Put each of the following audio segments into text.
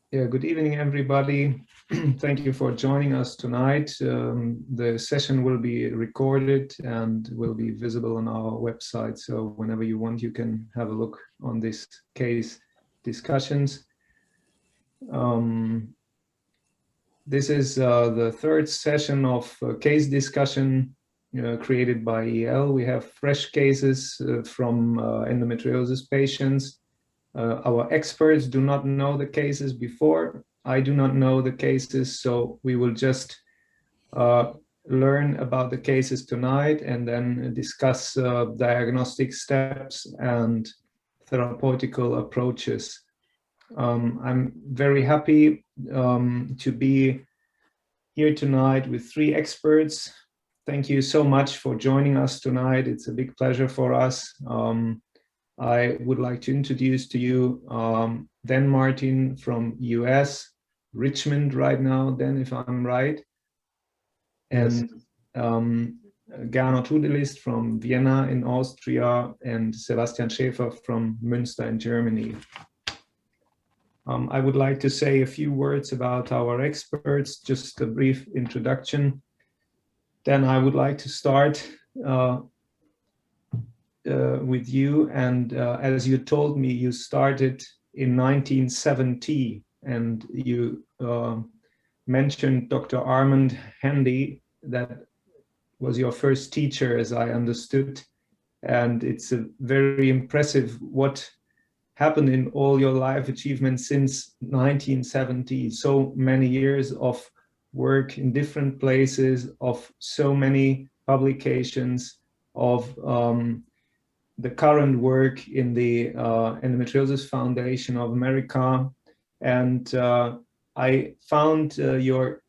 Yeah, good evening, everybody. Thank you for joining us tonight. The session will be recorded and will be visible on our website. So whenever you want, you can have a look on this case discussions. This is the third session of case discussion created by EEL. We have fresh cases from endometriosis patients. Our experts do not know the cases before. I do not know the cases, so we will just learn about the cases tonight and then discuss diagnostic steps and therapeutical approaches. I'm very happy to be here tonight with three experts. Thank you so much for joining us tonight. It's a big pleasure for us. I would like to introduce to you Dan Martin from US, Richmond right now, Dan, if I'm right. Yes. And Gernot Hudelist from Vienna in Austria, and Sebastian Schaeffer from Münster in Germany. I would like to say a few words about our experts, just a brief introduction. Then I would like to start with you, and as you told me, you started in 1970, and you mentioned Dr. Armand Handy, that was your first teacher, as I understood, and it's a very impressive what happened in all your life achievements since 1970, so many years of work in different places, of so many publications, of the current work in the Endometriosis Foundation of America. And I found your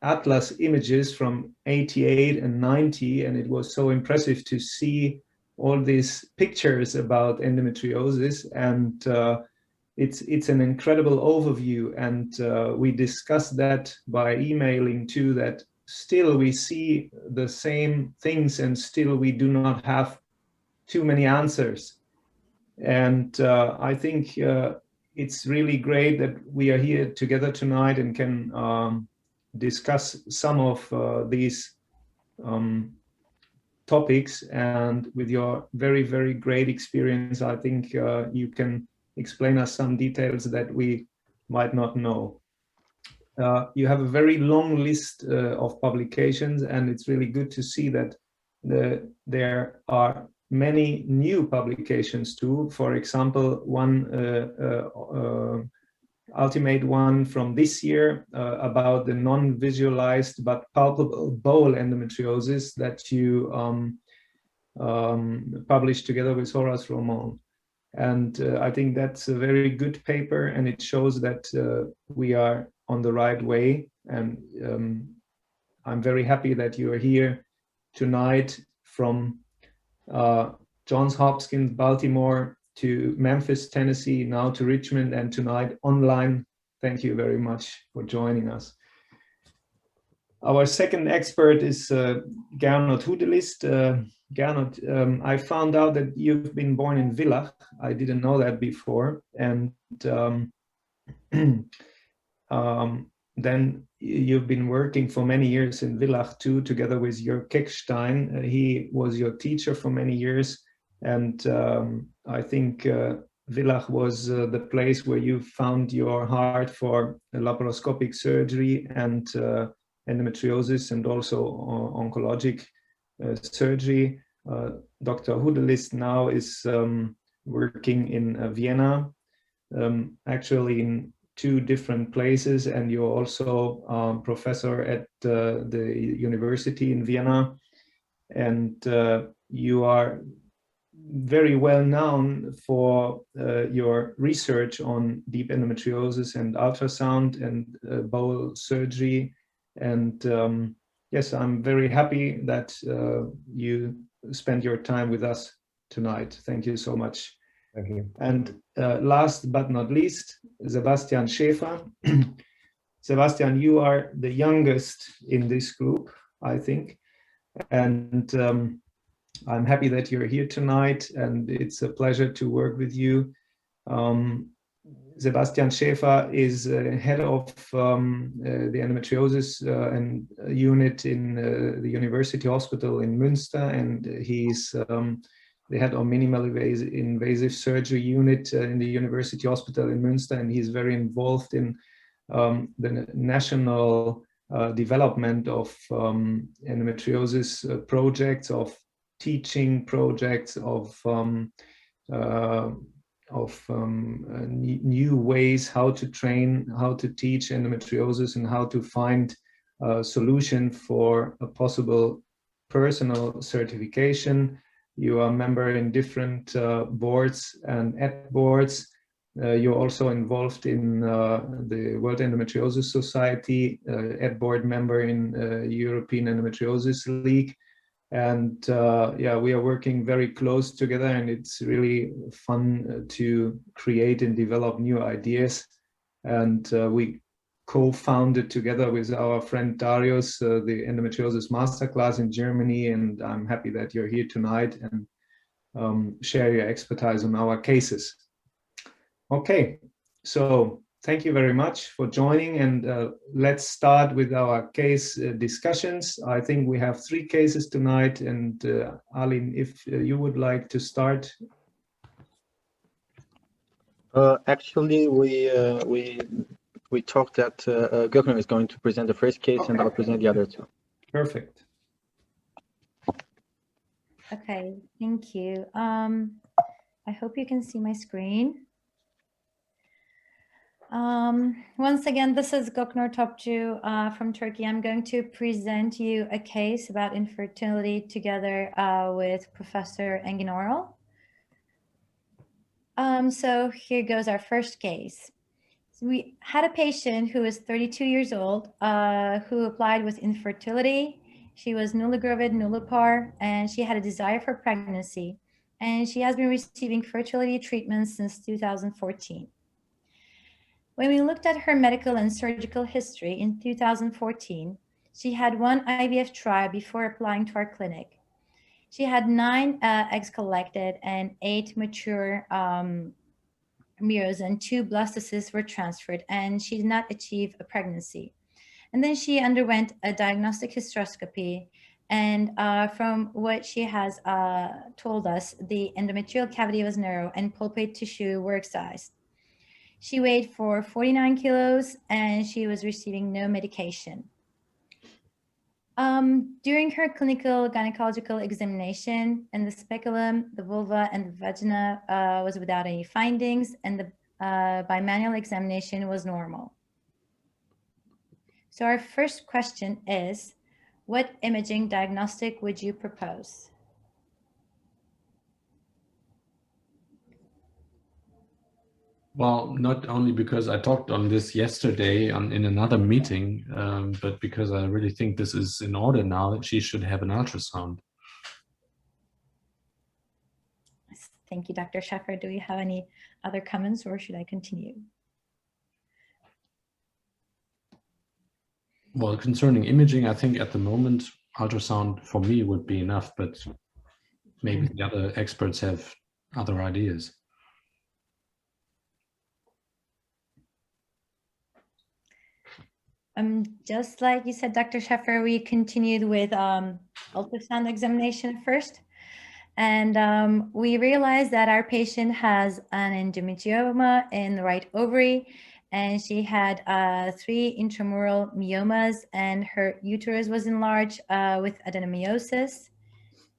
atlas images from 88 and 90, and it was so impressive to see all these pictures about endometriosis. And it's an incredible overview. And we discussed that by emailing too, that still we see the same things and still we do not have too many answers. And I think it's really great that we are here together tonight and can discuss some of these topics. And with your very, very great experience, I think you can explain us some details that we might not know. You have a very long list of publications, and it's really good to see that there are many new publications too. For example, one ultimate one from this year about the non-visualized but palpable bowel endometriosis that you published together with Horace Roman. And I think that's a very good paper, and it shows that we are on the right way. And I'm very happy that you are here tonight from Johns Hopkins, Baltimore, to Memphis, Tennessee, now to Richmond, and tonight online. Thank you very much for joining us. Our second expert is Gernot Hudelist. Gernot, I found out that you've been born in Villach. I didn't know that before. And then you've been working for many years in Villach too, together with Jörg Keckstein. He was your teacher for many years. And I think Villach was the place where you found your heart for laparoscopic surgery and endometriosis, and also oncologic surgery. Dr. Hudelist now is working in Vienna, actually in two different places, and you're also professor at the university in Vienna, and you are very well known for your research on deep endometriosis and ultrasound and bowel surgery. And yes, I'm very happy that you spent your time with us tonight. Thank you so much. Thank you. And last but not least, Sebastian Schaeffer. Sebastian, you are the youngest in this group, I think. And I'm happy that you're here tonight, and it's a pleasure to work with you. Sebastian Schaeffer is head of the endometriosis and unit in the University Hospital in Münster, and he's the head of minimal invasive surgery unit in the University Hospital in Münster, and he's very involved in the national development of endometriosis projects, of teaching projects, of new ways how to train, how to teach endometriosis, and how to find a solution for a possible personal certification. You are a member in different boards and ad boards. You're also involved in the World Endometriosis Society, ad board member in European Endometriosis League. And yeah, we are working very close together, and it's really fun to create and develop new ideas. And we co-founded together with our friend Darius the Endometriosis Masterclass in Germany, and I'm happy that you're here tonight and share your expertise on our cases. Okay, so thank you very much for joining, and let's start with our case discussions. I think we have 3 cases tonight, and Alin, if you would like to start. Actually, we talked that Gernot is going to present the first case, and I'll present the other 2. Perfect. Okay, thank you. I hope you can see my screen. Once again, this is Gernot Hudelist from Turkey. I'm going to present you a case about infertility together with Professor Engin. So here goes our first case. So we had a patient who was 32 years old who applied with infertility. She was nulligravid, nullipar, and she had a desire for pregnancy. And she has been receiving fertility treatment since 2014. When we looked at her medical and surgical history in 2014, she had 1 IVF trial before applying to our clinic. She had 9 eggs collected and 8 mature embryos, and 2 blastocysts were transferred, and she did not achieve a pregnancy. And then she underwent a diagnostic hysteroscopy, and from what she has told us, the endometrial cavity was narrow and pulpate tissue were excised. She weighed for 49 kilos and she was receiving no medication. During her clinical gynecological examination, and the speculum, the vulva, and the vagina was without any findings, and the bimanual examination was normal. So our first question is, what imaging diagnostic would you propose? Well, not only because I talked on this yesterday in another meeting, but because I really think this is in order now that she should have an ultrasound. Thank you, Dr. Schaeffer. Do you have any other comments, or should I continue? Well, concerning imaging, I think at the moment, ultrasound for me would be enough, but maybe the other experts have other ideas. Just like you said, Dr. Schaeffer, we continued with ultrasound examination first. And we realized that our patient has an endometrioma in the right ovary, and she had 3 intramural myomas, and her uterus was enlarged with adenomyosis,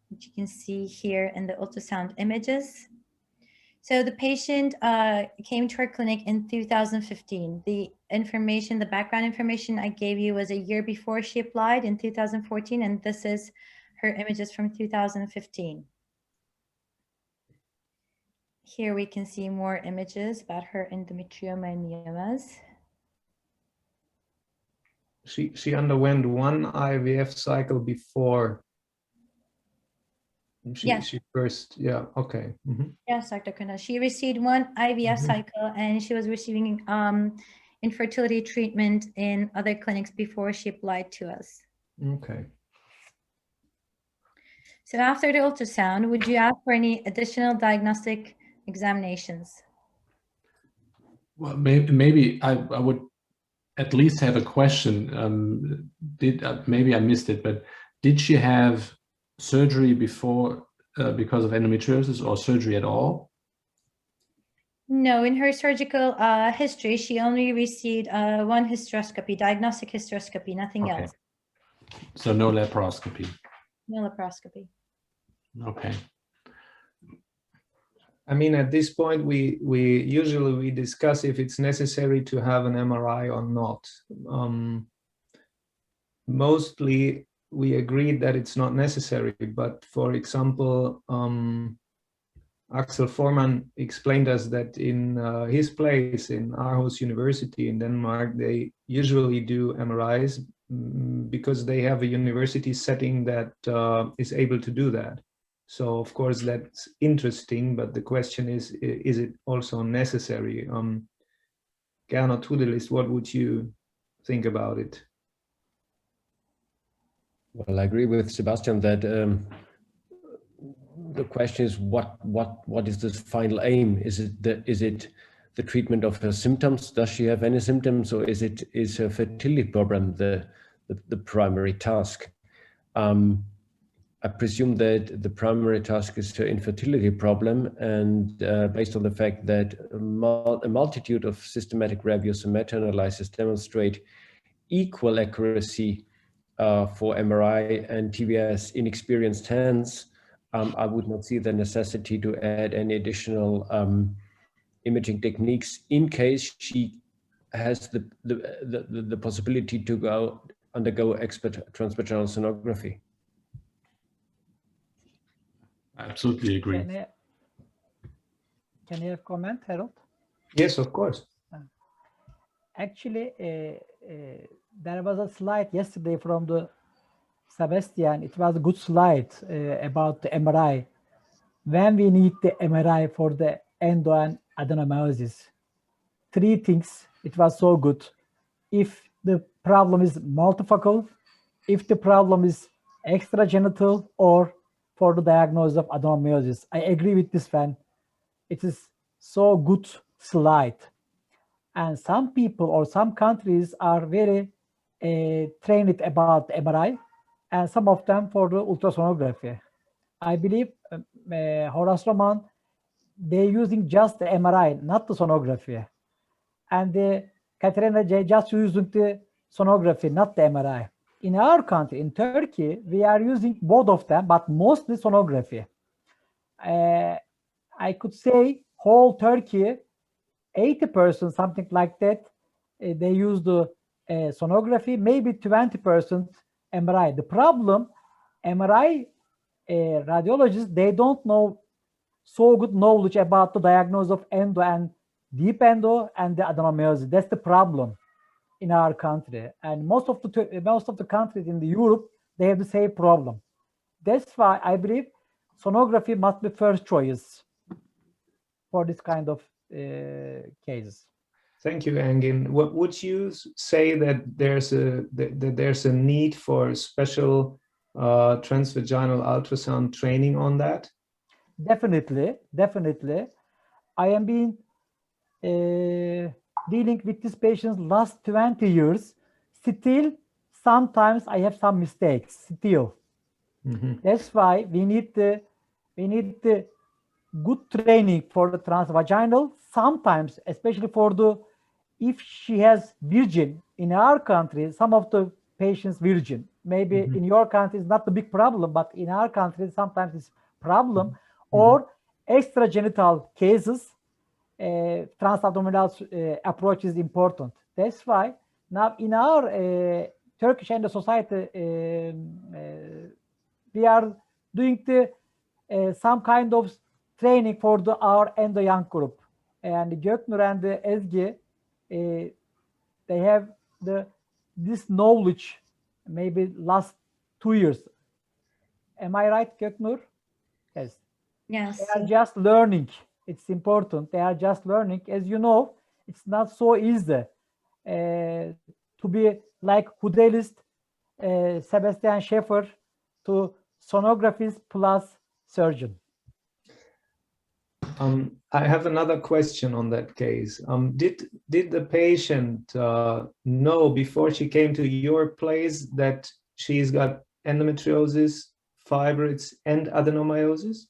which you can see here in the ultrasound images. So the patient came to our clinic in 2015. The information, the background information I gave you was a year before she applied in 2014, and this is her images from 2015. Here we can see more images about her endometrioma and myomas. She underwent 1 IVF cycle before she first, yeah, okay. Mm-hmm. Yes, Dr. Krentel. She received 1 IVF cycle, and she was receiving infertility treatment in other clinics before she applied to us. Okay. So after the ultrasound, would you ask for any additional diagnostic examinations? Well, maybe I would at least have a question. Maybe I missed it, but did she have surgery before because of endometriosis, or surgery at all? No, in her surgical history, she only received one hysteroscopy, diagnostic hysteroscopy, nothing Okay. else. So no laparoscopy. No laparoscopy. Okay. I mean, at this point, we usually discuss if it's necessary to have an MRI or not. Mostly, we agreed that it's not necessary. But for example, Axel Forman explained us that in his place in Aarhus University in Denmark, they usually do MRIs because they have a university setting that is able to do that. So of course that's interesting, but the question is it also necessary? Gernot Hudelist, what would you think about it? Well, I agree with Sebastian that the question is what is the final aim? Is it the treatment of her symptoms? Does she have any symptoms, or is her fertility problem the primary task? I presume that the primary task is her infertility problem, and based on the fact that a multitude of systematic reviews and meta-analysis demonstrate equal accuracy for MRI and TVS in experienced hands, I would not see the necessity to add any additional imaging techniques in case she has the possibility to undergo expert transvaginal sonography. I absolutely agree. Can I have comment, Harold? Yes, of course. Actually, there was a slide yesterday from the Sebastian. It was a good slide about the MRI. When we need the MRI for the endo and adenomyosis, 3 things, it was so good. If the problem is multifocal, if the problem is extragenital, or for the diagnosis of adenomyosis. I agree with this one. It is so good slide. And some people or some countries are very trained about MRI, and some of them for the ultrasonography. I believe Horace Roman, they're using just the MRI, not the sonography. And Katerina J just using the sonography, not the MRI. In our country, in Turkey, we are using both of them, but mostly sonography. I could say whole Turkey, 80%, something like that, they use the sonography, maybe 20% MRI. The problem, MRI radiologists, they don't know so good knowledge about the diagnosis of endo and deep endo and the adenomyosis. That's the problem in our country, and most of the countries in the Europe, they have the same problem. That's why I believe sonography must be first choice for this kind of cases. Thank you, Engin. What would you say that there's a need for special transvaginal ultrasound training on that? Definitely. I am being dealing with these patients last 20 years. Still, sometimes I have some mistakes. Still, that's why we need the good training for the transvaginal. Sometimes, especially for the if she has virgin in our country, some of the patients virgin. Maybe in your country it's not the big problem, but in our country sometimes it's problem. Or extragenital cases. Transabdominal approach is important. That's why now in our Turkish Endo Society, we are doing some kind of training for our endo young group. And Göknur and Ezgi, they have this knowledge maybe last 2 years. Am I right, Göknur? Yes. Yes. They are just learning. It's important. They are just learning. As you know, it's not so easy to be like Hudelist, Sebastian Schaeffer, to sonographist plus surgeon. I have another question on that case. Did the patient know before she came to your place that she's got endometriosis, fibroids, and adenomyosis?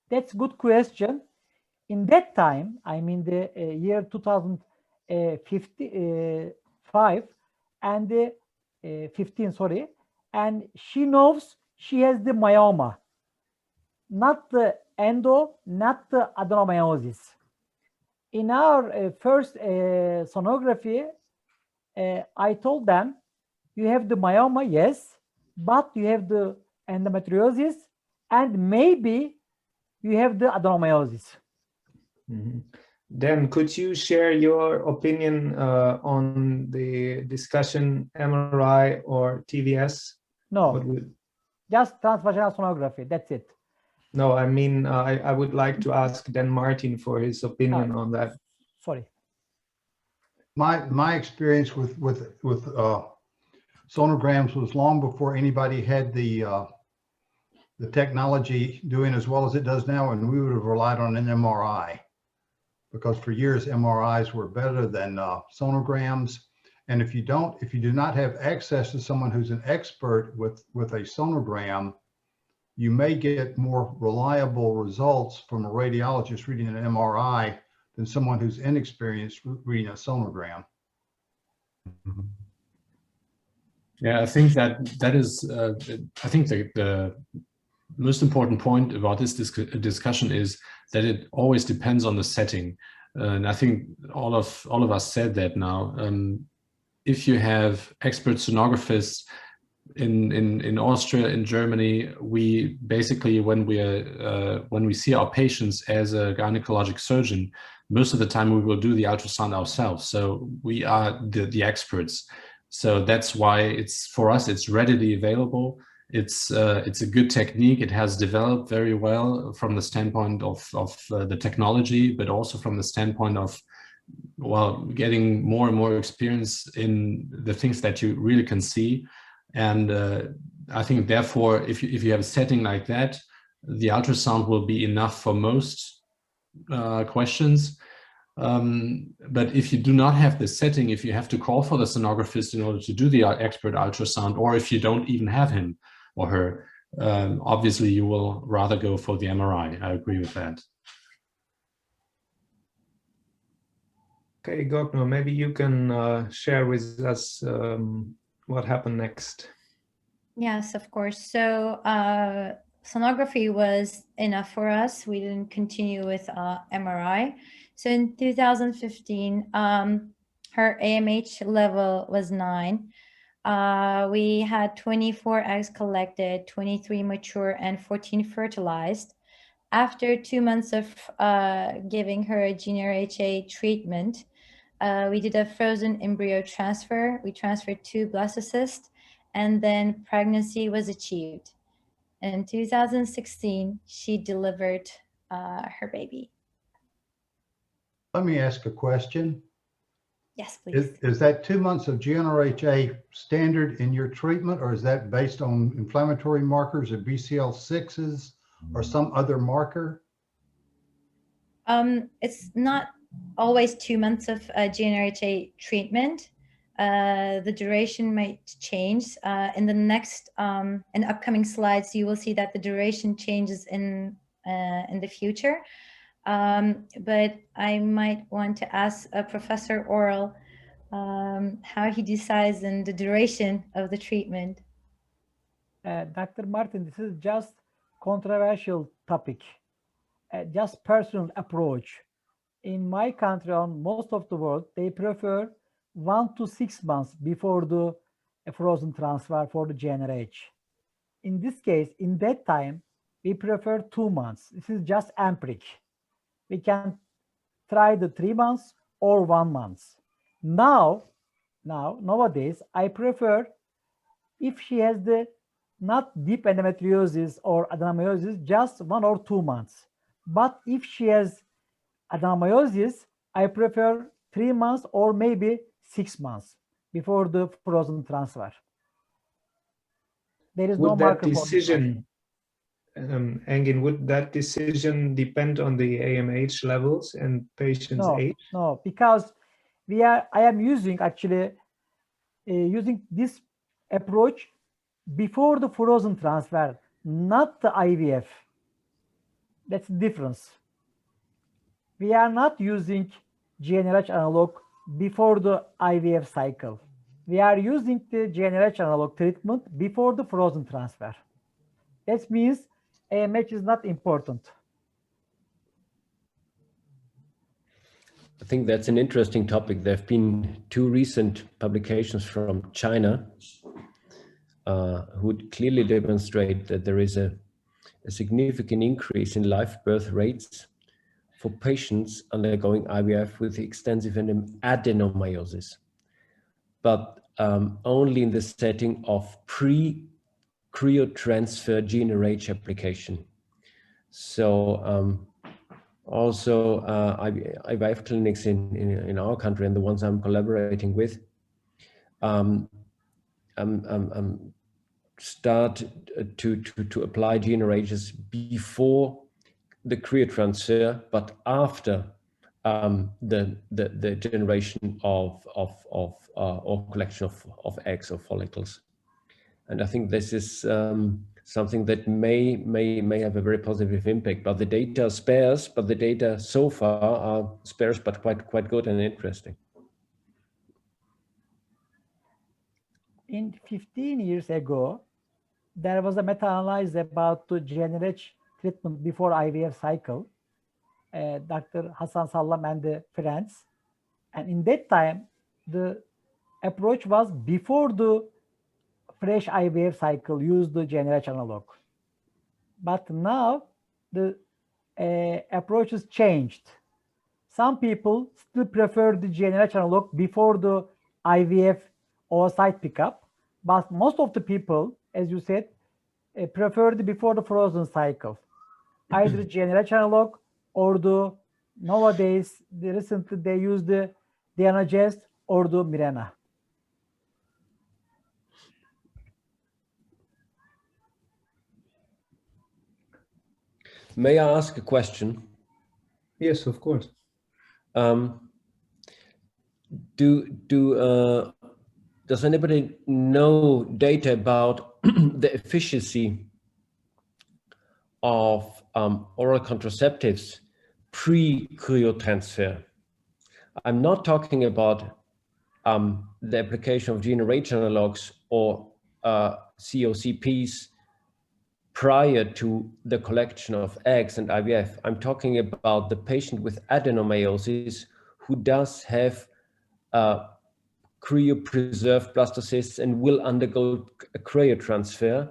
That's a good question. In that time, I mean the year 2055 and 15, sorry, and she knows she has the myoma, not the endo, not the adenomyosis. In our first sonography, I told them, you have the myoma, yes, but you have the endometriosis, and maybe you have the adenomyosis. Mm-hmm. Then could you share your opinion on the discussion MRI or TVS? No, just transvaginal sonography, that's it. No, I mean, I would like to ask Dan Martin for his opinion on that. Sorry. My experience with sonograms was long before anybody had the technology doing as well as it does now, and we would have relied on an MRI, because for years MRIs were better than sonograms. And if you do not have access to someone who's an expert with a sonogram, you may get more reliable results from a radiologist reading an MRI than someone who's inexperienced reading a sonogram. Mm-hmm. Yeah, I think that is. I think the most important point about this discussion is that it always depends on the setting, and I think all of us said that now. If you have expert sonographers in Austria, in Germany, we basically, when we see our patients as a gynecologic surgeon, most of the time we will do the ultrasound ourselves. So we are the experts. So that's why for us it's readily available. It's a good technique. It has developed very well from the standpoint of the technology, but also from the standpoint of, well, getting more and more experience in the things that you really can see. And I think therefore, if you have a setting like that, the ultrasound will be enough for most questions. But if you do not have the setting, if you have to call for the sonographer in order to do the expert ultrasound, or if you don't even have him or her, obviously you will rather go for the MRI. I agree with that. Okay, Gernot, maybe you can share with us what happened next. Yes, of course. So sonography was enough for us. We didn't continue with MRI. So in 2015, her AMH level was 9. We had 24 eggs collected, 23 mature, and 14 fertilized. After 2 months of giving her a GnRHA treatment, we did a frozen embryo transfer. We transferred 2 blastocysts, and then pregnancy was achieved. In 2016, she delivered her baby. Let me ask a question. Yes, please. Is that 2 months of GnRHA standard in your treatment, or is that based on inflammatory markers or BCL6s or some other marker? It's not always 2 months of GnRHA treatment. The duration might change. In the next, in upcoming slides, you will see that the duration changes in the future. But I might want to ask Professor Oral how he decides on the duration of the treatment. Dr. Martin, this is just controversial topic, just personal approach. In my country, on most of the world, they prefer 1 to 6 months before the frozen transfer for the GnRH. In this case, in that time, we prefer 2 months. This is just empiric. We can try the 3 months or 1 month. Nowadays, I prefer, if she has the not deep endometriosis or adenomyosis, just 1 or 2 months. But if she has adenomyosis, I prefer 3 months or maybe 6 months before the frozen transfer. There is no marker for this. Engin, would that decision depend on the AMH levels and patient's age? No, because I am using actually using this approach before the frozen transfer, not the IVF. That's the difference. We are not using GnRH analog before the IVF cycle. We are using the GnRH analog treatment before the frozen transfer. That means AMH is not important. I think that's an interesting topic. There have been 2 recent publications from China who clearly demonstrate that there is a significant increase in live birth rates for patients undergoing IVF with extensive adenomyosis, but only in the setting of pre-cryotransfer GnRH application. So also IVF clinics in our country and the ones I'm collaborating with start to apply GnRHs before the cryotransfer, but after the generation of or collection of eggs or follicles. And I think this is something that may have a very positive impact. But the data are sparse, but the data so far are sparse, but quite good and interesting. In 15 years ago, there was a meta-analysis about the GnRH treatment before IVF cycle, Dr. Hassan Sallam and the friends. And in that time, the approach was before the fresh IVF cycle, use the GnRH analog. But now the approach has changed. Some people still prefer the GnRH analog before the IVF oocyte pickup, but most of the people, as you said, prefer the before the frozen cycle, either GnRH analog or the nowadays recently they use the Dianogest or the Mirena. May I ask a question? Yes, of course. Does anybody know data about the efficacy of oral contraceptives pre-cryotransfer? I'm not talking about the application of GnRH analogs or COCPs prior to the collection of eggs and IVF. I'm talking about the patient with adenomyosis who does have cryopreserved blastocysts and will undergo a cryotransfer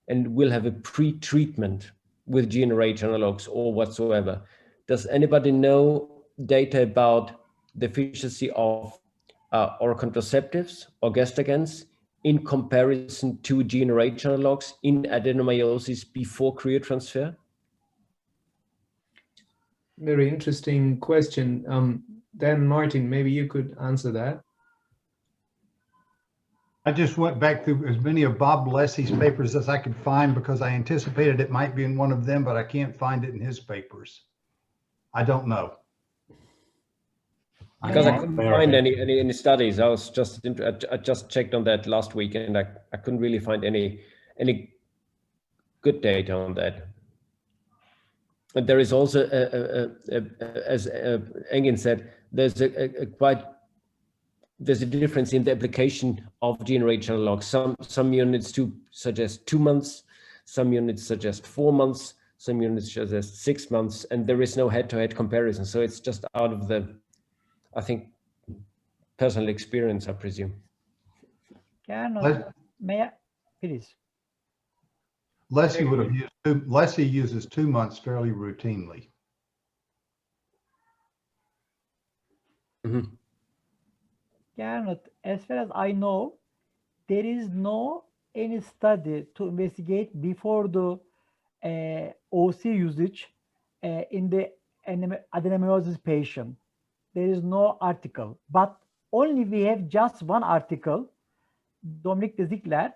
and will have a pre-treatment with GnRH analogs or whatsoever. Does anybody know data about the efficacy of oral contraceptives or gestagens in comparison to GnRH analogs in adenomyosis before cryotransfer? Very interesting question. Then Martin, maybe you could answer that. I just went back through as many of Bob Lessie's papers as I could find because I anticipated it might be in one of them, but I can't find it in his papers. I don't know. Because I couldn't find any studies. I just checked on that last week and I couldn't really find any good data on that. And there is also, as Engin said, there's there's a difference in the application of GnRH analogs. Some units suggest 2 months, some units suggest 4 months, some units suggest 6 months, and there is no head-to-head comparison. So it's just out of the, I think, personal experience, I presume. Gernot, may I, please? Lessie would have used Lessie uses 2 months fairly routinely. Mm-hmm. Gernot, as far as I know, there is no any study to investigate before the OC usage in the adenomyosis patient. There is no article, but only we have just one article, Dominic de Ziegler,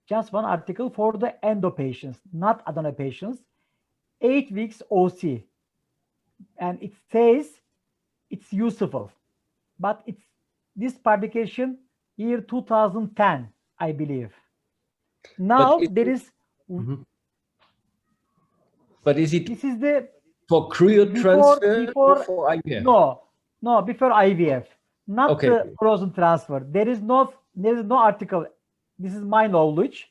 just one article for the endo patients, not adeno patients. 8 weeks OC, and it says it's useful, but it's this publication year 2010, I believe. Now there is. But is it This is the for cryotransfer or for IVF? No, before IVF, not Okay. the frozen transfer. There is no article. This is my knowledge.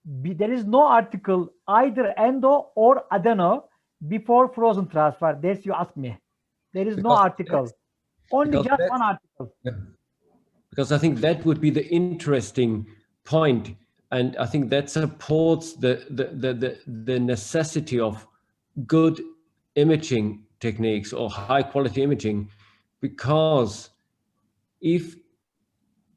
There is no article either endo or adeno before frozen transfer. That's you ask me. There is no article. Only just one article. Yeah. Because I think that would be the interesting point, and I think that supports the necessity of good imaging techniques or high quality imaging, because if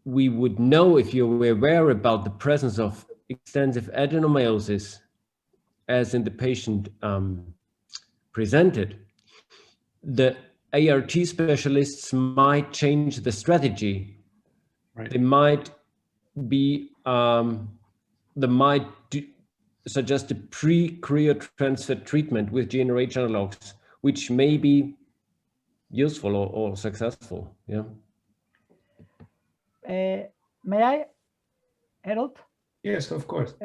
we would know, if you were aware about the presence of extensive adenomyosis as in the patient presented, the ART specialists might change the strategy. Right. They might be suggest a pre-cryotransfer treatment with GnRH analogs, which may be useful or successful. Yeah. May I, Harold? Yes, of course.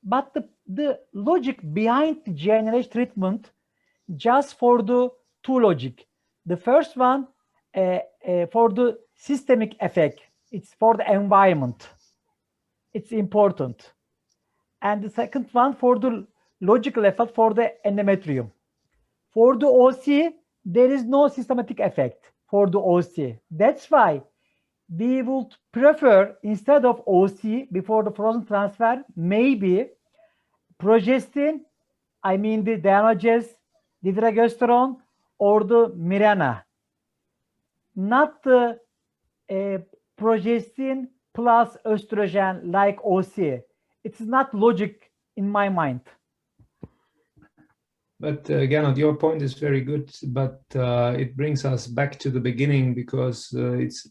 But the logic behind the GnRH treatment, just for the two logic. The first one for the systemic effect. It's for the environment. It's important. And the second one for the logical effect for the endometrium. For the OC, there is no systematic effect for the OC. That's why we would prefer, instead of OC before the frozen transfer, maybe progestin, I mean the Dianogest, dydrogesterone, or the Mirena. Not the progestin plus estrogen like OC. It's not logic in my mind. But Gernot, your point is very good, but it brings us back to the beginning, because it's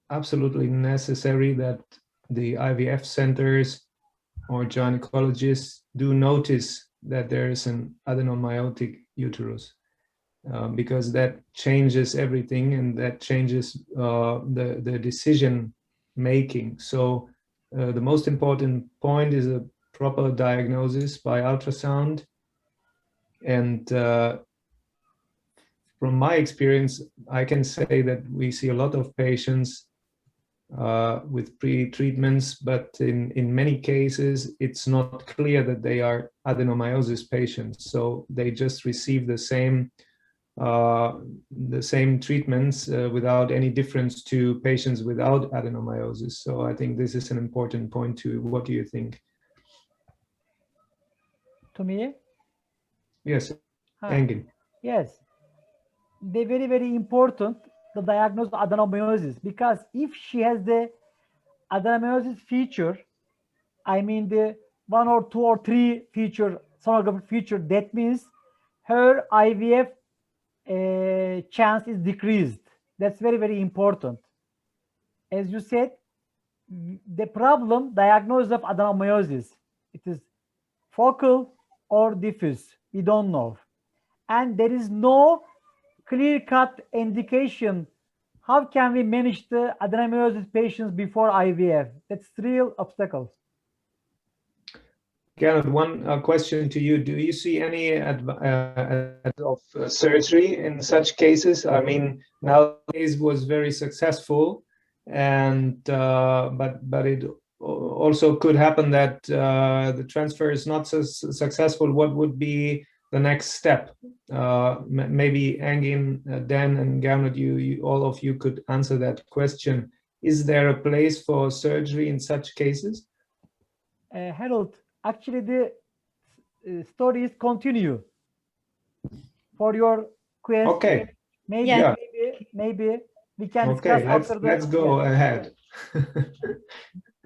absolutely necessary that the IVF centers or gynecologists do notice that there is an adenomyotic uterus, because that changes everything, and that changes the decision making. So the most important point is a proper diagnosis by ultrasound. And from my experience, I can say that we see a lot of patients with pre-treatments, but in many cases, it's not clear that they are adenomyosis patients. So they just receive the same treatments without any difference to patients without adenomyosis. So I think this is an important point too. What do you think? To me? Yes, Engin. Yes, they're very, very important to diagnose adenomyosis, because if she has the adenomyosis feature, I mean the 1 or 2 or 3 feature, sonographic feature, that means her IVF chance is decreased. That's very, very important. As you said, the problem, diagnosis of adenomyosis, it is focal or diffuse, we don't know. And there is no clear-cut indication how can we manage the adenomyosis patients before IVF. That's real obstacle. Gernot, one question to you. Do you see any of surgery in such cases? I mean, nowadays was very successful, and but it also could happen that the transfer is not so successful. What would be the next step? Maybe Engin, Dan, and Gernot, you all of you could answer that question. Is there a place for surgery in such cases? Harold, actually the stories continue. For your question, okay. Maybe we can discuss after that. Let's go ahead.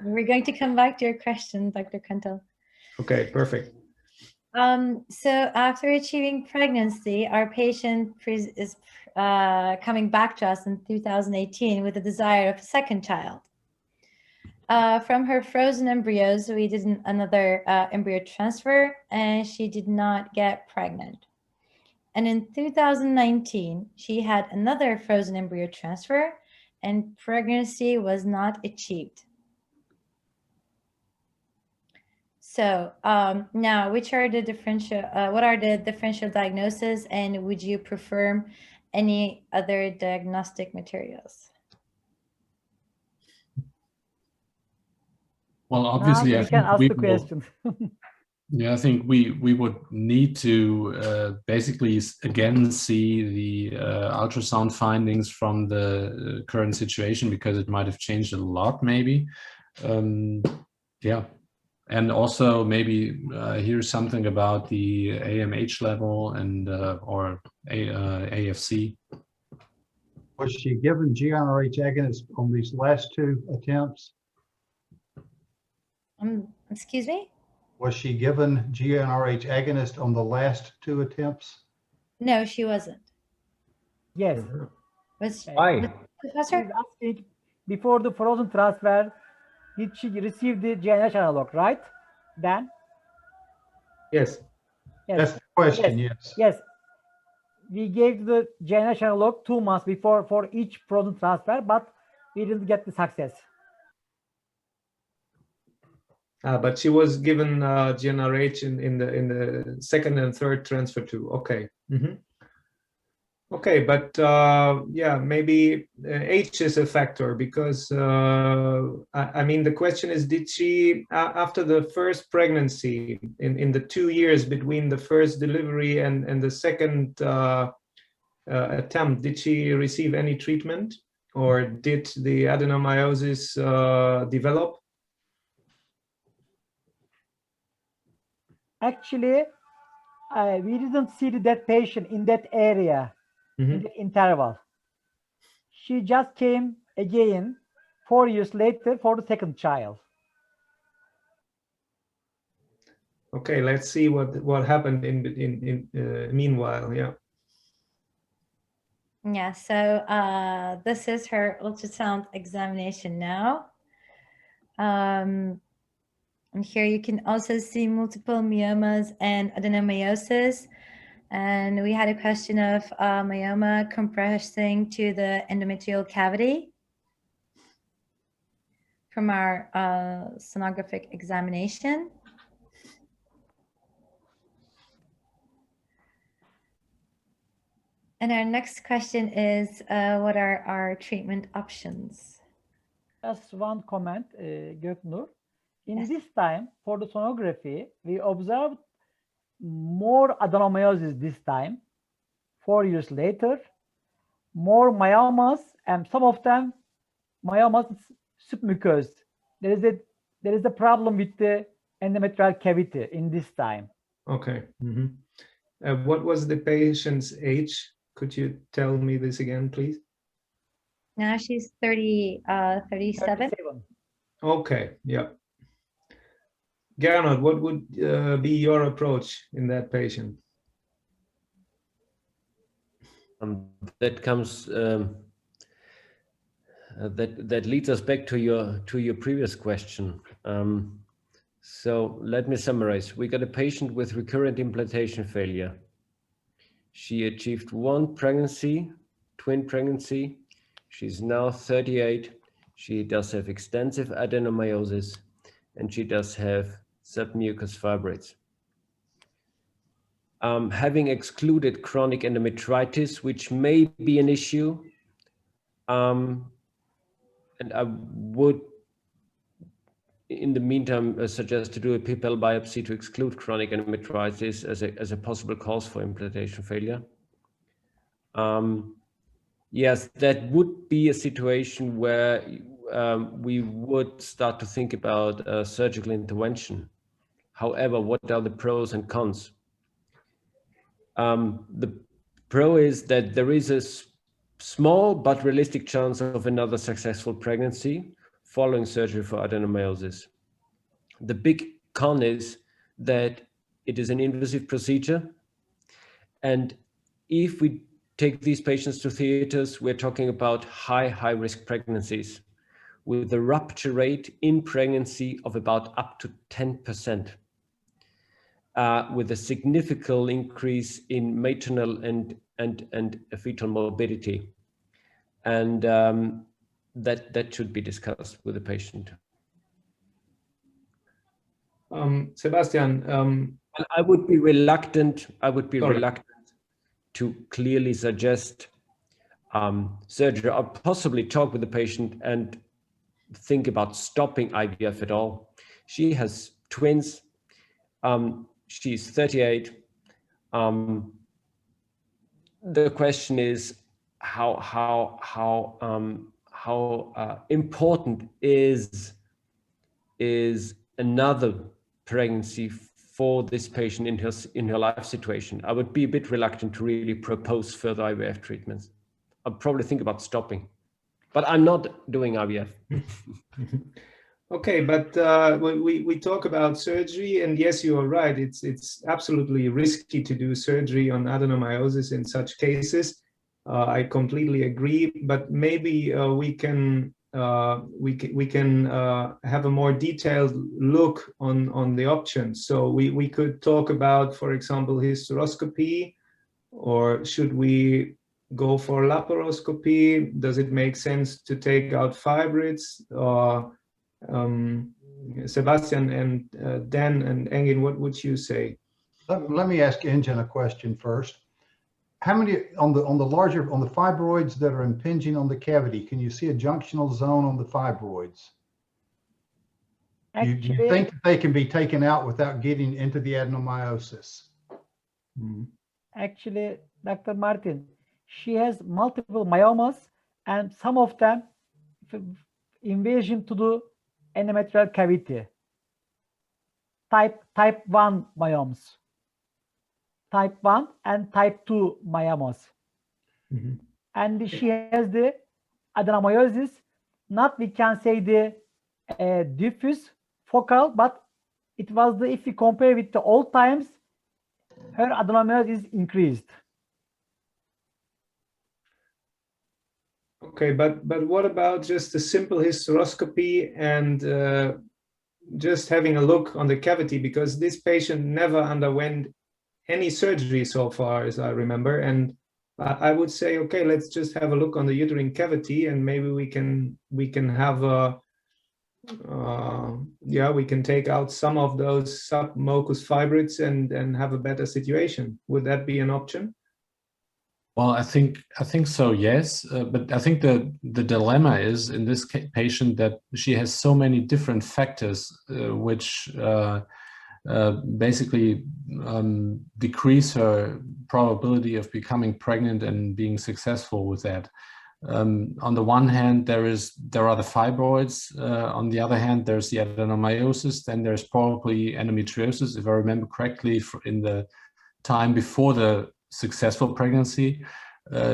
We're going to come back to your question, Dr. Krentel. Okay, perfect. So after achieving pregnancy, our patient is coming back to us in 2018 with a desire of a second child. from her frozen embryos, we did another embryo transfer, and she did not get pregnant. And in 2019, she had another frozen embryo transfer, and pregnancy was not achieved. So now, which are the differential? What are the differential diagnoses, and would you prefer any other diagnostic materials? Well, obviously, now I you can think ask we the will, question. yeah, I think we would need to basically again see the ultrasound findings from the current situation, because it might have changed a lot, maybe. Yeah, and also maybe hear something about the AMH level and or AFC. Was she given GnRH agonist on these last two attempts? Excuse me? Was she given GnRH agonist on the last two attempts? No, she wasn't. Yes. Was Why? Professor? He's asking, before the frozen transfer, did she receive the GnRH analog, right? Dan? Yes. Yes. That's the question, yes. Yes. We gave the GnRH analog 2 months before for each frozen transfer, but we didn't get the success. But she was given GnRH in the second and third transfer too. Okay. Okay, but yeah, maybe age is a factor, because I mean, the question is, did she after the first pregnancy, in the 2 years between the first delivery and the second attempt, did she receive any treatment, or did the adenomyosis develop? Actually, we didn't see that patient in that area, in the interval. She just came again 4 years later for the second child. Okay, let's see what happened in meanwhile. Yeah. Yeah, so this is her ultrasound examination now. And here you can also see multiple myomas and adenomyosis. And we had a question of myoma compressing to the endometrial cavity from our sonographic examination. And our next question is, what are our treatment options? Just one comment, Göknur. In this time, for the sonography, we observed more adenomyosis this time, 4 years later, more myomas, and some of them myomas submucous. There is a problem with the endometrial cavity in this time. Okay. What was the patient's age? Could you tell me this again, please? Now she's 37. 37. Okay, yeah. Gernot, what would be your approach in that patient? That comes that leads us back to your previous question. So let me summarize. We got a patient with recurrent implantation failure. She achieved 1 pregnancy, twin pregnancy. She's now 38. She does have extensive adenomyosis, and she does have submucous fibroids. Having excluded chronic endometritis, which may be an issue, and I would, in the meantime, suggest to do a PIPL biopsy to exclude chronic endometritis as a possible cause for implantation failure. Yes, that would be a situation where we would start to think about surgical intervention. However, what are the pros and cons? The pro is that there is a small but realistic chance of another successful pregnancy following surgery for adenomyosis. The big con is that it is an invasive procedure, and if we take these patients to theaters, we're talking about high risk pregnancies, with a rupture rate in pregnancy of about up to 10%, with a significant increase in maternal and fetal morbidity. And that should be discussed with the patient. Sebastian, I would be reluctant. To clearly suggest surgery, or possibly talk with the patient and think about stopping IVF at all. She has twins. She's 38. The question is how important is another pregnancy for this patient in her life situation. I would be a bit reluctant to really propose further IVF treatments. I'd probably think about stopping, but I'm not doing IVF. Okay, but we talk about surgery, and yes, you are right. It's absolutely risky to do surgery on adenomyosis in such cases. I completely agree, but maybe we can have a more detailed look on the options. So we could talk about, for example, hysteroscopy, or should we go for laparoscopy? Does it make sense to take out fibroids? Sebastian and Dan and Engin, what would you say? Let me ask Engin a question first. How many on the fibroids that are impinging on the cavity? Can you see a junctional zone on the fibroids? Actually, do you think that they can be taken out without getting into the adenomyosis? Actually, Dr. Martin, she has multiple myomas, and some of them invasion to the endometrial cavity. Type 1 myomas. Type 1 and type 2 myomas. And she has the adenomyosis, not we can say the diffuse focal, but it was the, if we compare with the old times, her adenomyosis is increased. Okay, but what about just a simple hysteroscopy and just having a look on the cavity, because this patient never underwent any surgery so far, as I remember, and I would say, okay, let's just have a look on the uterine cavity, and maybe we can have a we can take out some of those submucous fibroids and have a better situation. Would that be an option? Well, I think so, yes. But I think the dilemma is in this patient that she has so many different factors which basically decrease her probability of becoming pregnant and being successful with that. On the one hand, there are the fibroids. On the other hand, there's the adenomyosis. Then there's probably endometriosis, if I remember correctly, in the time before the successful pregnancy.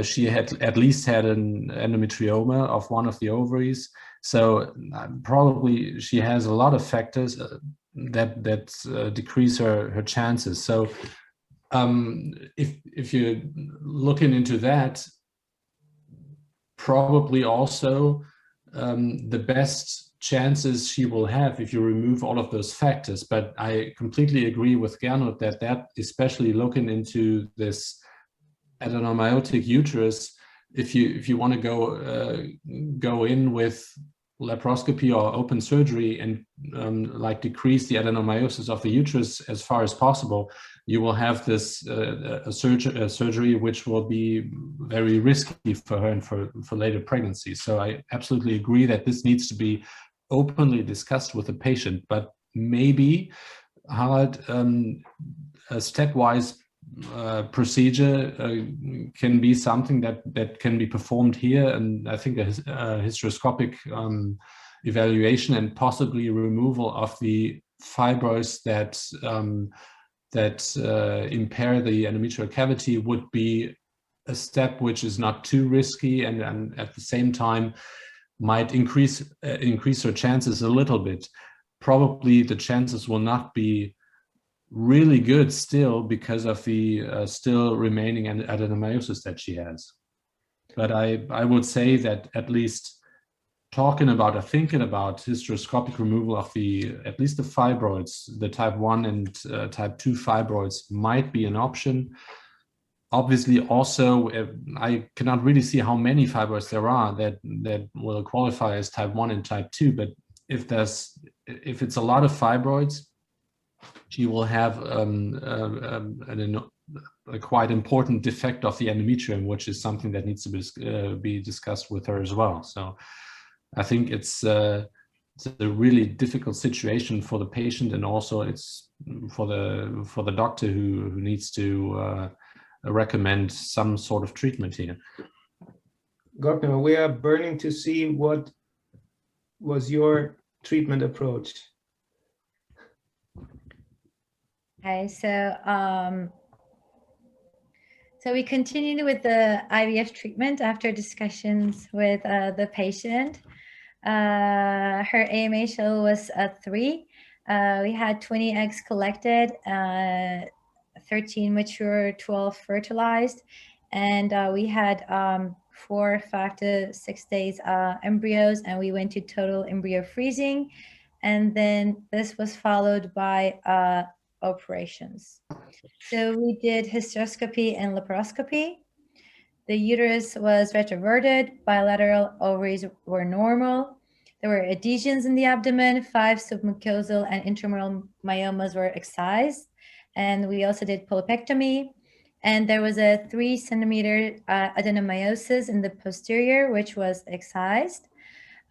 She had at least had an endometrioma of one of the ovaries. So probably she has a lot of factors that decrease her chances. So if you're looking into that, probably also the best chances she will have if you remove all of those factors. But I completely agree with Gernot that especially looking into this adenomyotic uterus, if you want to go in with laparoscopy or open surgery and like decrease the adenomyosis of the uterus as far as possible, you will have this surgery which will be very risky for her and for later pregnancy. So I absolutely agree that this needs to be openly discussed with the patient, but maybe, Harald, a stepwise procedure can be something that can be performed here, and I think a hysteroscopic evaluation and possibly removal of the fibroids that impair the endometrial cavity would be a step which is not too risky and at the same time might increase her chances a little bit. Probably the chances will not be really good still because of the still remaining adenomyosis that she has. But I would say that at least talking about or thinking about hysteroscopic removal of at least the fibroids, the type 1 and type 2 fibroids might be an option. Obviously, also, I cannot really see how many fibroids there are that will qualify as type 1 and type 2, but if it's a lot of fibroids, she will have a quite important defect of the endometrium, which is something that needs to be discussed with her as well. So I think it's a really difficult situation for the patient, and also it's for the doctor who needs to recommend some sort of treatment here. Gernot, we are burning to see what was your treatment approach. Okay, so we continued with the IVF treatment after discussions with the patient. Her AMH was 3. We had 20 eggs collected, 13 mature, 12 fertilized, and we had 4, 5 to 6 days embryos, and we went to total embryo freezing, and then this was followed by operations. So we did hysteroscopy and laparoscopy. The uterus was retroverted, bilateral ovaries were normal. There were adhesions in the abdomen, 5 submucosal and intramural myomas were excised. And we also did polypectomy. And there was a 3 centimeter adenomyosis in the posterior, which was excised.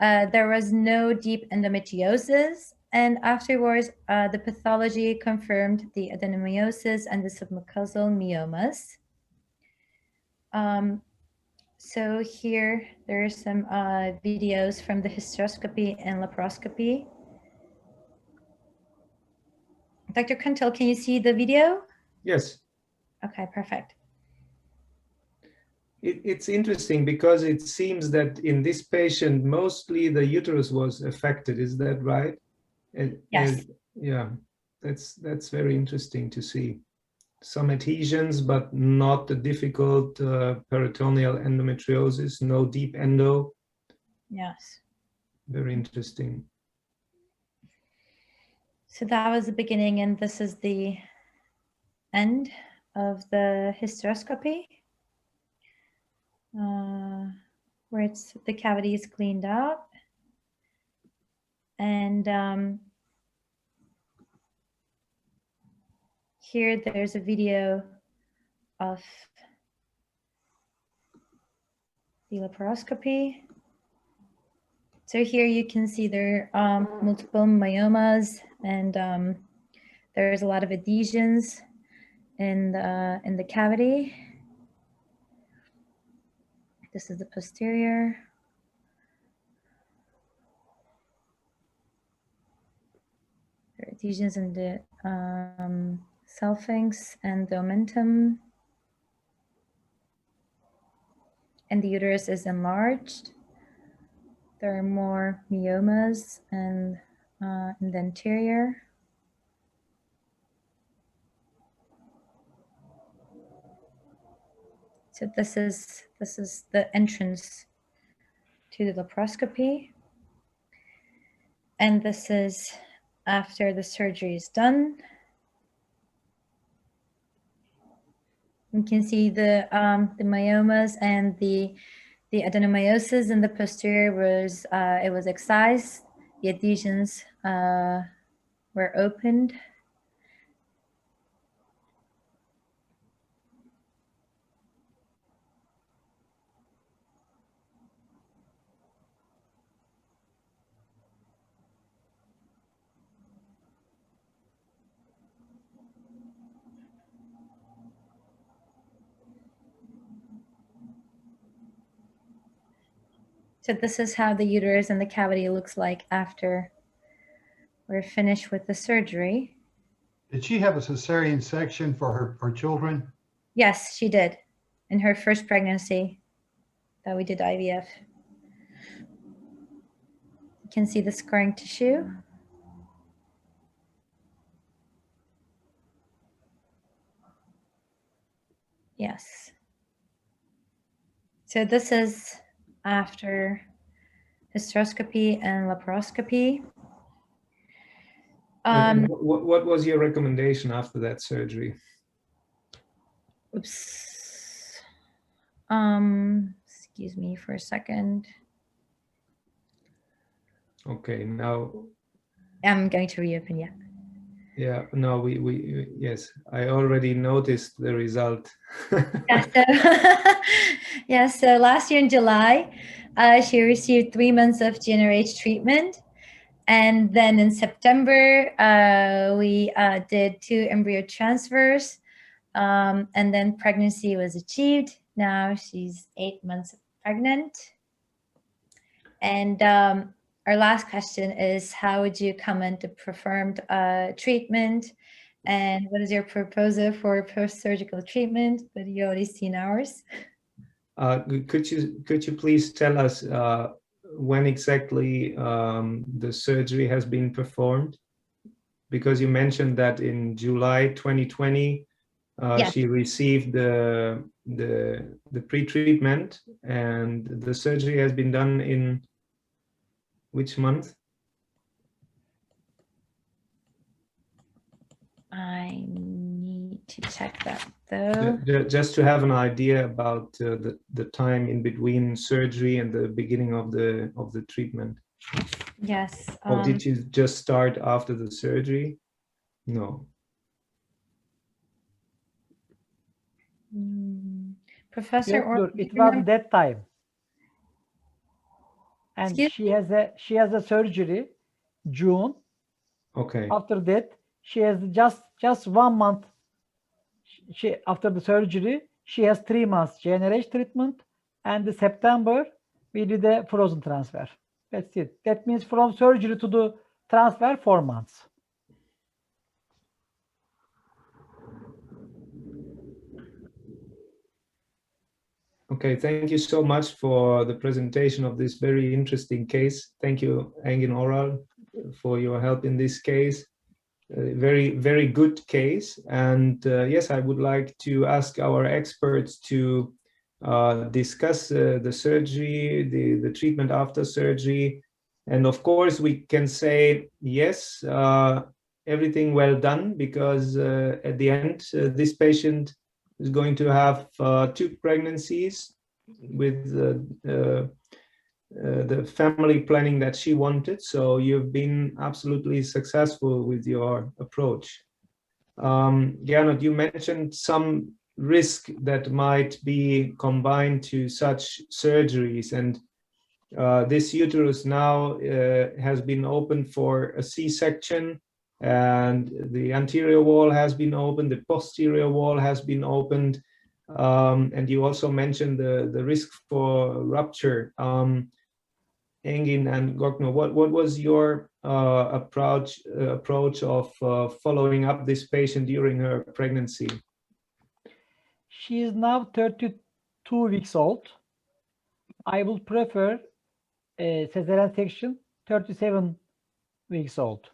There was no deep endometriosis. And afterwards, the pathology confirmed the adenomyosis and the submucosal myomas. So here, there are some videos from the hysteroscopy and laparoscopy. Dr. Krentel, can you see the video? Yes. Okay, perfect. It's interesting because it seems that in this patient, mostly the uterus was affected. Is that right? Yes. Yeah, that's very interesting to see. Some adhesions, but not the difficult peritoneal endometriosis, no deep endo. Yes. Very interesting. So that was the beginning, and this is the end of the hysteroscopy, where the cavity is cleaned out. And here there's a video of the laparoscopy. So here you can see there are multiple myomas, and there's a lot of adhesions in the cavity. This is the posterior. There are adhesions in the salpinx and the omentum. And the uterus is enlarged. There are more myomas and in the interior. So this is the entrance to the laparoscopy. And this is after the surgery is done. You can see the myomas and the adenomyosis in the posterior was it was excised. The adhesions were opened. So this is how the uterus and the cavity looks like after we're finished with the surgery. Did she have a cesarean section for her children? Yes, she did. In her first pregnancy that we did IVF. You can see the scarring tissue. Yes. So this is after hysteroscopy, and laparoscopy. And what was your recommendation after that surgery? Oops. Excuse me for a second. Okay, now. I'm going to reopen, yeah. Yeah, no, yes, I already noticed the result. Yeah, so last year in July, she received 3 months of GnRH treatment. And then in September, we did 2 embryo transfers. And then pregnancy was achieved. Now she's 8 months pregnant. And our last question is, how would you comment the performed treatment? And what is your proposal for post-surgical treatment? But you already seen ours. Could you please tell us when exactly the surgery has been performed? Because you mentioned that in July 2020, yes, she received the pre-treatment, and the surgery has been done in which month? I need to check that though. Just to have an idea about the time in between surgery and the beginning of the treatment. Yes. Or did you just start after the surgery? No. Yes, Professor, or it was that time. And she has a surgery June. Okay. After that, she has just 1 month. After the surgery, she has 3 months GnRH treatment, and in September we did a frozen transfer. That's it. That means from surgery to the transfer 4 months. Okay, thank you so much for the presentation of this very interesting case. Thank you, Engin Oral, for your help in this case. Very, very good case. And yes, I would like to ask our experts to discuss the surgery, the treatment after surgery. And of course, we can say, yes, everything well done, because at the end, this patient is going to have 2 pregnancies with the family planning that she wanted. So you've been absolutely successful with your approach. Gernot, you mentioned some risk that might be combined to such surgeries, and this uterus now has been opened for a C-section, and the anterior wall has been opened, the posterior wall has been opened, and you also mentioned the risk for rupture. Engin and Gokno, what was your approach of following up this patient during her pregnancy? She is now 32 weeks old. I would prefer a cesarean section, 37 weeks old.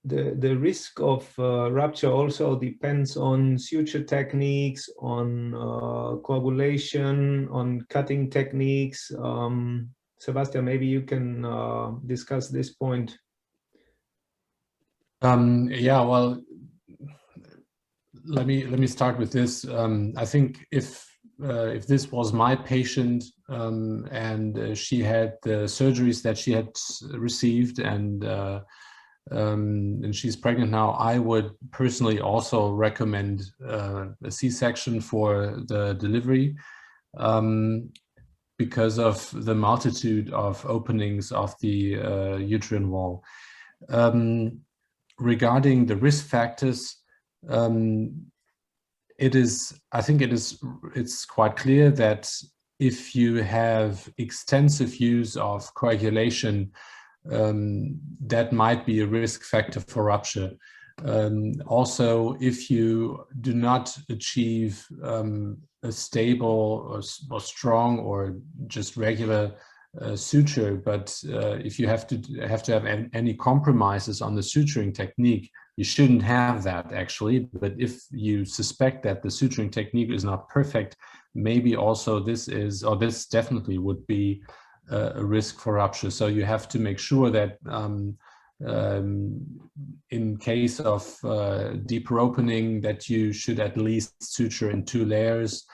The risk of rupture also depends on suture techniques, on coagulation, on cutting techniques. Sebastian, maybe you can discuss this point. Yeah, well, let me start with this. I think if this was my patient and she had the surgeries that she had received and she's pregnant now, I would personally also recommend a C-section for the delivery because of the multitude of openings of the uterine wall. Regarding the risk factors, I think it's quite clear that if you have extensive use of coagulation, that might be a risk factor for rupture. Also, if you do not achieve a stable or strong or just regular suture, but if you have to have any compromises on the suturing technique, you shouldn't have that actually. But if you suspect that the suturing technique is not perfect, maybe also this definitely would be a risk for rupture. So you have to make sure that in case of deeper opening, that you should at least suture in 2 layers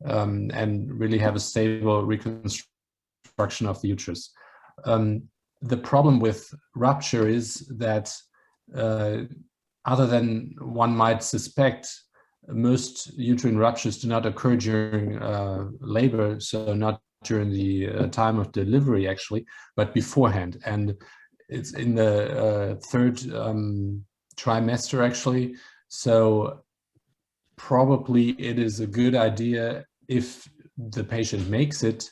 and really have a stable reconstruction of the uterus. The problem with rupture is that other than one might suspect, most uterine ruptures do not occur during labor, so not during the time of delivery actually, but beforehand. And it's in the 3rd trimester actually. So probably it is a good idea, if the patient makes it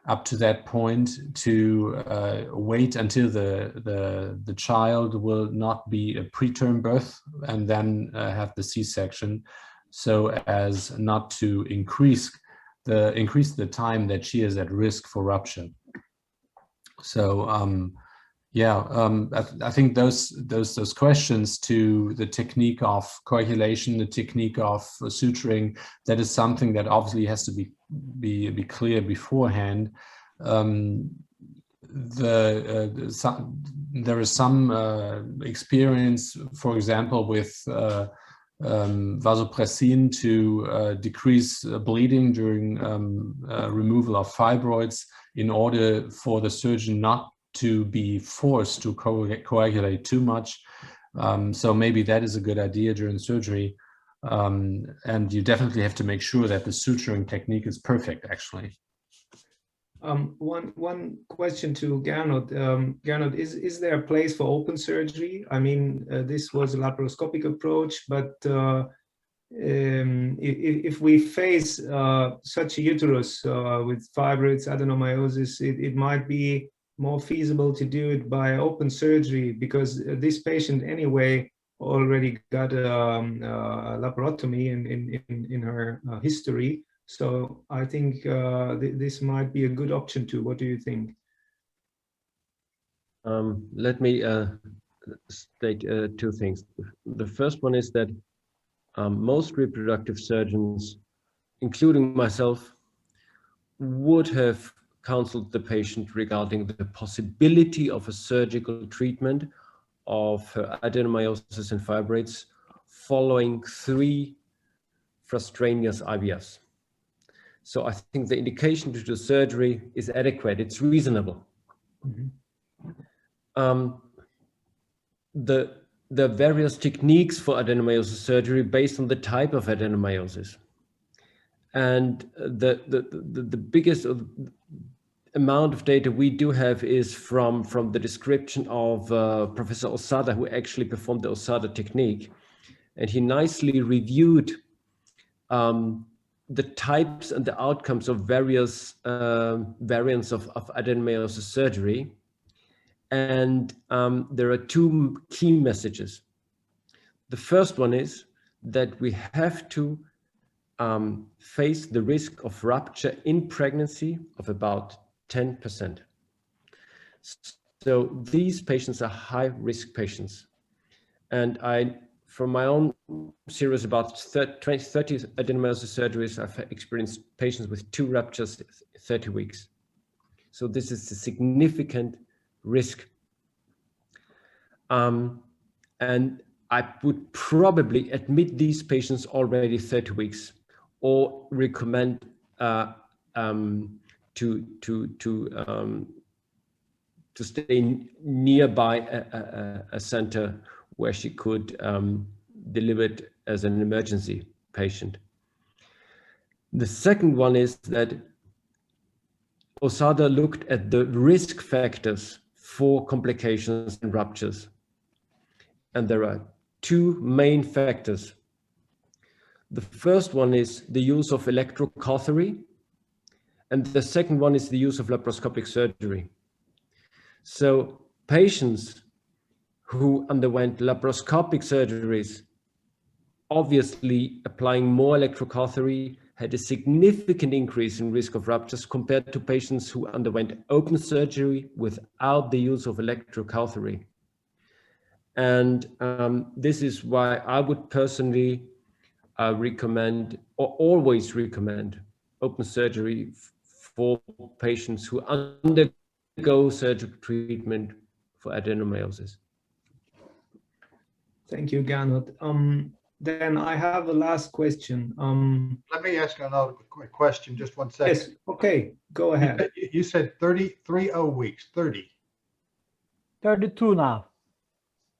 up to that point, to wait until the child will not be a preterm birth, and then have the C-section, so as not to increase the time that she is at risk for rupture. So I think those questions to the technique of coagulation, the technique of suturing, that is something that obviously has to be clear beforehand. There is some experience, for example, with vasopressin to decrease bleeding during removal of fibroids, in order for the surgeon not to be forced to coagulate too much. So maybe that is a good idea during surgery. And you definitely have to make sure that the suturing technique is perfect, actually. One question to Gernot. Gernot, is there a place for open surgery? I mean, this was a laparoscopic approach, but if we face such a uterus with fibroids, adenomyosis, it might be more feasible to do it by open surgery, because this patient anyway already got a laparotomy in her history. So I think this might be a good option too. What do you think? Let me state 2 things. The first one is that most reproductive surgeons, including myself, would have counseled the patient regarding the possibility of a surgical treatment of adenomyosis and fibroids following 3 frustraneous IVFs. So I think the indication to do surgery is adequate, it's reasonable. Mm-hmm. The various techniques for adenomyosis surgery based on the type of adenomyosis. And the biggest amount of data we do have is from the description of Professor Osada, who actually performed the Osada technique. And he nicely reviewed the types and the outcomes of various variants of adenomyosis surgery. And there are 2 key messages. The first one is that we have to face the risk of rupture in pregnancy of about 10%. So these patients are high-risk patients. And from my own series, about 30 adenomyosis surgeries, I've experienced patients with 2 ruptures 30 weeks. So this is a significant risk. And I would probably admit these patients already 30 weeks, or recommend to stay nearby a center where she could deliver it as an emergency patient. The second one is that Osada looked at the risk factors for complications and ruptures. And there are 2 main factors. The first one is the use of electrocautery, and the second one is the use of laparoscopic surgery. So patients who underwent laparoscopic surgeries, obviously applying more electrocautery, had a significant increase in risk of ruptures compared to patients who underwent open surgery without the use of electrocautery. And this is why I would personally recommend, or always recommend, open surgery for patients who undergo surgical treatment for adenomyosis. Thank you, Gernot. Then I have a last question. Let me ask another quick question, just 1 second. Yes, okay, go ahead. You said 30 weeks, 30. 32 now.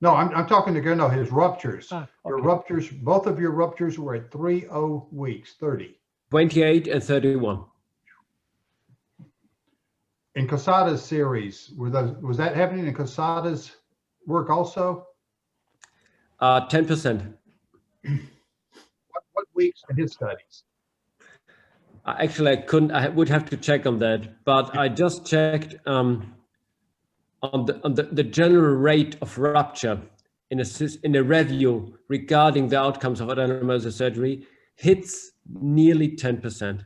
No, I'm talking to Gernot, his ruptures. Your Okay. ruptures, both of your ruptures were at 30 weeks, 30. 28 and 31. In Casada's series, was that happening in Casada's work also? 10%. What weeks in his studies? Actually, I would have to check on that, but I just checked on the general rate of rupture in a review regarding the outcomes of adenomyosis surgery hits nearly 10%.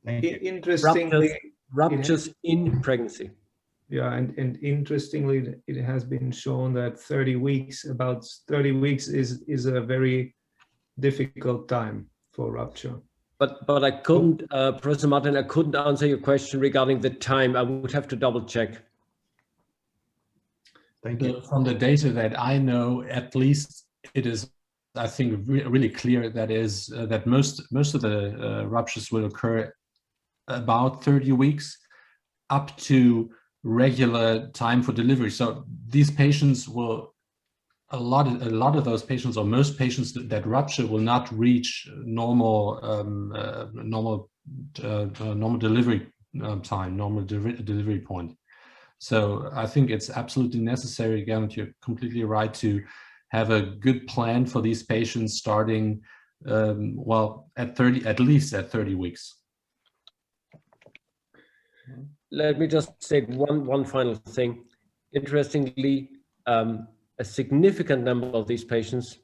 Interestingly, Ruptures in pregnancy. yeah, and interestingly, it has been shown that 30 weeks, about 30 weeks is a very difficult time for rupture. But I couldn't, Professor Martin, I couldn't answer your question regarding the time. I would have to double check. Thank you. From the data that I know, at least it is, I think, really clear that is that most of the ruptures will occur about 30 weeks up to regular time for delivery. So these patients will, a lot of those patients, or most patients that rupture, will not reach normal delivery time, normal delivery point. So I think it's absolutely necessary, again, you're completely right, to have a good plan for these patients starting, well, at least at 30 weeks. Let me just say one final thing. Interestingly, a significant number of these patients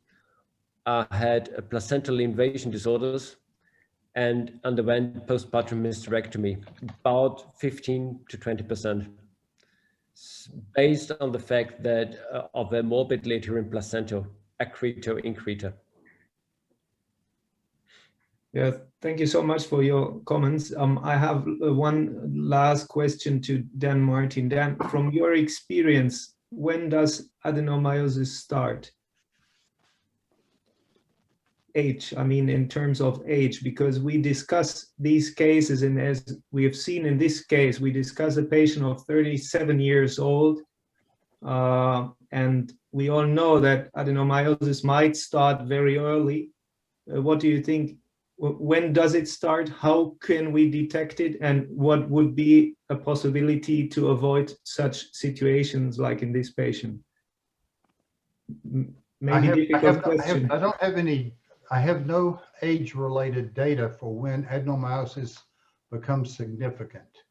had placental invasion disorders and underwent postpartum hysterectomy, about 15 to 20%, based on the fact that of a morbid late uterine placenta, accreta or increta. Yeah, thank you so much for your comments. I have one last question to Dan Martin. Dan, from your experience, when does adenomyosis start? Age, I mean, in terms of age, because we discuss these cases, and as we have seen in this case, we discuss a patient of 37 years old, and we all know that adenomyosis might start very early. What do you think? When does it start? How can we detect it? And what would be a possibility to avoid such situations like in this patient? Maybe difficult question. I have no age-related data for when adenomyosis becomes significant.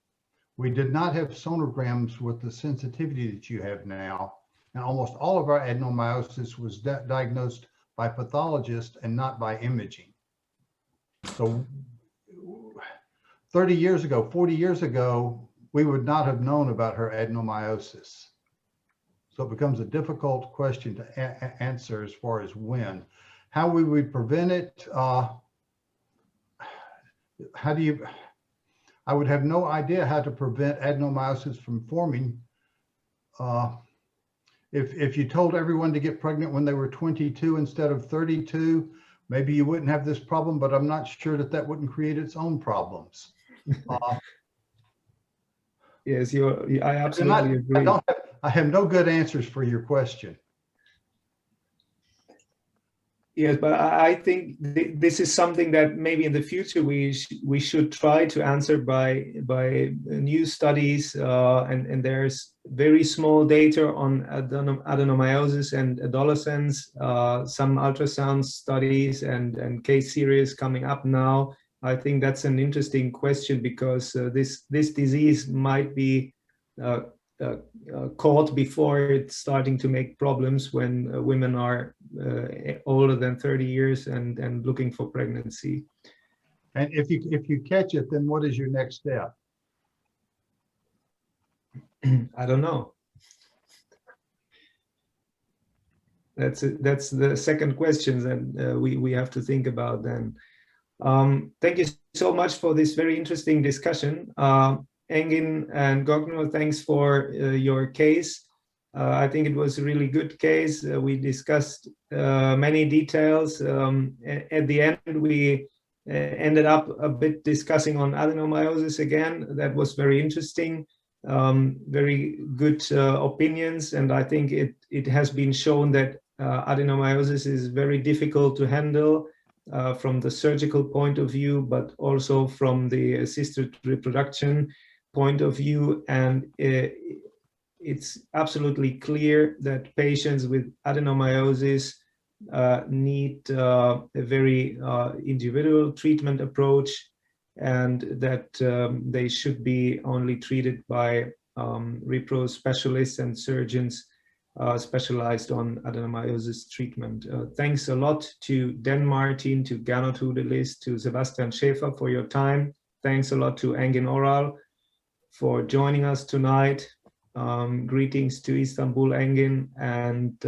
We did not have sonograms with the sensitivity that you have now. And almost all of our adenomyosis was diagnosed by pathologists and not by imaging. So 30 years ago, 40 years ago, we would not have known about her adenomyosis. So it becomes a difficult question to answer as far as when. How we would prevent it, I would have no idea how to prevent adenomyosis from forming. If you told everyone to get pregnant when they were 22 instead of 32, maybe you wouldn't have this problem, but I'm not sure that wouldn't create its own problems. Yes, I absolutely agree. I have no good answers for your question. Yes, but I think this is something that maybe in the future we should try to answer by new studies, and there's very small data on adenomyosis and adolescents, some ultrasound studies and case series coming up now. I think that's an interesting question, because this disease might be caught before it's starting to make problems when women are older than 30 years and looking for pregnancy. And if you catch it, then what is your next step? I don't know. That's the second question that we have to think about then. Thank you so much for this very interesting discussion. Engin and Gogno, thanks for your case. I think it was a really good case. We discussed many details. At the end, we ended up a bit discussing on adenomyosis again. That was very interesting. Very good opinions, and I think it has been shown that adenomyosis is very difficult to handle from the surgical point of view, but also from the assisted reproduction point of view. And it's absolutely clear that patients with adenomyosis need a very individual treatment approach, and that they should be only treated by repro specialists and surgeons specialized on adenomyosis treatment. Thanks a lot to Dan Martin, to Gernot Hudelist, to Sebastian Schaeffer for your time. Thanks a lot to Engin Oral for joining us tonight. Greetings to Istanbul, Engin, and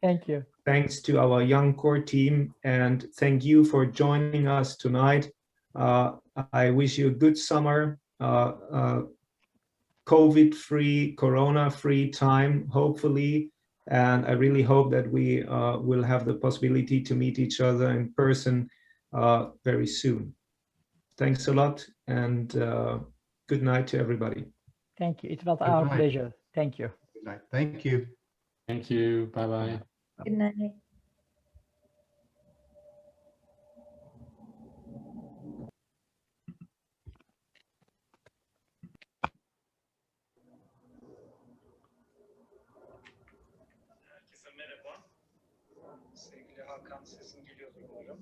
thank you. Thanks to our young core team, and thank you for joining us tonight. I wish you a good summer, COVID-free, Corona-free time, hopefully, and I really hope that we will have the possibility to meet each other in person very soon. Thanks a lot, and good night to everybody. Thank you. It was our pleasure. Thank you. Good night. Thank you. Thank you. Bye-bye. Good night. Sevgili Hakan, sesin geliyordur umarım.